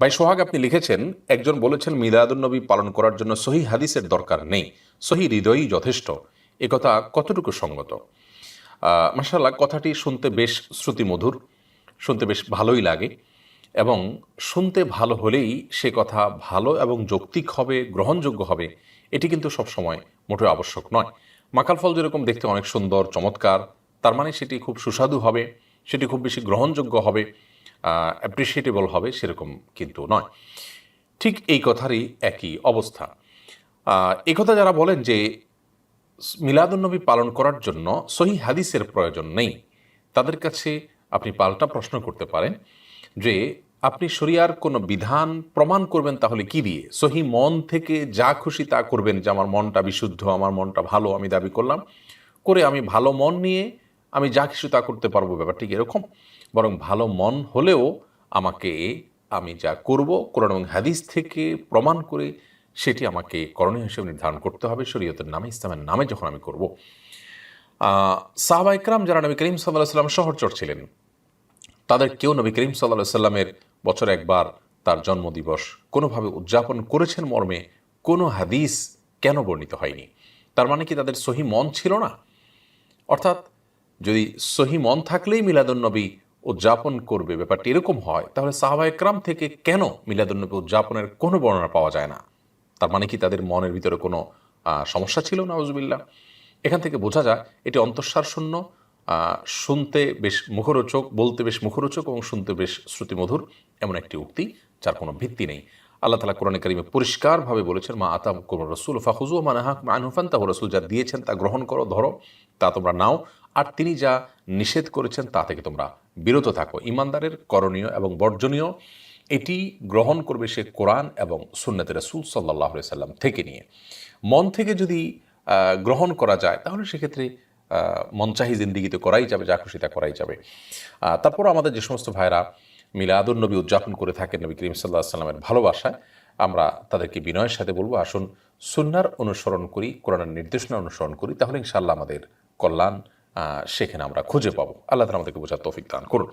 ভাই সোহাগ, আপনি লিখেছেন, একজন বলেছেন মিলাদুন্নবী পালন করার জন্য সহি হাদিসের দরকার নেই, সহি হৃদয়ই যথেষ্ট। একথা কতটুকু সঙ্গত? মাশাআল্লাহ, কথাটি শুনতে বেশ শ্রুতিমধুর, শুনতে বেশ ভালোই লাগে। এবং শুনতে ভালো হলেই সে কথা ভালো এবং যৌক্তিক হবে, গ্রহণযোগ্য হবে, এটি কিন্তু সবসময় মোটেও আবশ্যক নয়। মাকাল ফল যেরকম দেখতে অনেক সুন্দর চমৎকার, তার মানে সেটি খুব সুস্বাদু হবে, সেটি খুব বেশি গ্রহণযোগ্য হবে, অ্যাপ্রিসিয়েটেবল হবে, সেরকম কিন্তু নয়। ঠিক এই কথারই একই অবস্থা। এই কথা যারা বলেন যে মিলাদুন্নবী পালন করার জন্য সহি হাদিসের প্রয়োজন নেই, তাদের কাছে আপনি পাল্টা প্রশ্ন করতে পারেন যে আপনি শরিয়ার কোনো বিধান প্রমাণ করবেন তাহলে কি দিয়ে? সহি মন থেকে যা খুশি তা করবেন, যে আমার মনটা বিশুদ্ধ, আমার মনটা ভালো, আমি দাবি করলাম, করে আমি ভালো মন নিয়ে আমি যা কিছু তা করতে পারবো, ব্যাপারটি এরকম? বরং ভালো মন হলেও আমাকে, আমি যা করব কোরআন এবং হাদিস থেকে প্রমাণ করে সেটি আমাকে করণীয় হিসেবে নির্ধারণ করতে হবে শরীয়তের নামে, ইসলামের নামে যখন আমি করব। সাহাবা ইকরাম যারা নবী করিম সাল্লাল্লাহু আলাইহি ওয়াসাল্লাম সহচর ছিলেন, তাদের কেউ নবী করিম সাল্লাল্লাহু আলাইহি সাল্লামের বছরে একবার তার জন্মদিবস কোনোভাবে উদযাপন করেছেন মর্মে কোনো হাদিস কেন বর্ণিত হয়নি? তার মানে কি তাদের সহি মন ছিল না? অর্থাৎ যদি সহি মন থাকলেই মিলাদুন্নবী উদযাপন করবে, ব্যাপারটি এরকম হয়, তাহলে সাহাবা একরাম থেকে কেন মিলাদুন্নবী উদযাপনের কোনো বর্ণনা পাওয়া যায় না? তার মানে কি তাদের মনের ভিতরে কোনো সমস্যা ছিল? নাউজুবিল্লাহ। এখান থেকে বোঝা যায় এটি অন্তঃসার শূন্য, শুনতে বেশ মুখরোচক, বলতে বেশ মুখরোচক এবং শুনতে বেশ শ্রুতিমধুর এমন একটি উক্তি যার কোনো ভিত্তি নেই। আল্লাহ তাআলা কোরআনে কারিমে পরিষ্কারভাবে বলেছেন, মা আতাকুম রাসূল ফাখুযু ওয়া মা নাহাকুম আনহু ফান্তাহু। রাসূল যা দিয়েছেন তা গ্রহণ করো, ধরো, তা তোমরা নাও, আর তিনি যা নিষেধ করেছেন তা থেকে তোমরা বিরত থাকো। ইমানদারের করণীয় এবং বর্জনীয় এটি গ্রহণ করবে সে কোরআন এবং সুন্নতে রাসূল সাল্লাল্লাহু আলাইহি সাল্লাম থেকে নিয়ে। মন থেকে যদি গ্রহণ করা যায় তাহলে সেক্ষেত্রে মনচাহি জিন্দিগিতে করাই যাবে, যা খুশি তা করাই যাবে। তারপর আমাদের যে সমস্ত ভাইরা মিলাদুন্নবী উদযাপন করে থাকেন নবী করিম সাল্লাল্লাহু আলাইহি সাল্লামের ভালোবাসায়, আমরা তাদেরকে বিনয়ের সাথে বলবো, আসুন সুন্নাহর অনুসরণ করি, কোরআনের নির্দেশনা অনুসরণ করি, তাহলে ইনশাআল্লাহ আমাদের কল্যাণ সেখানে আমরা খুঁজে পাবো। আল্লাহ তাআলা আমাদেরকে বোঝার তৌফিক দান করুন।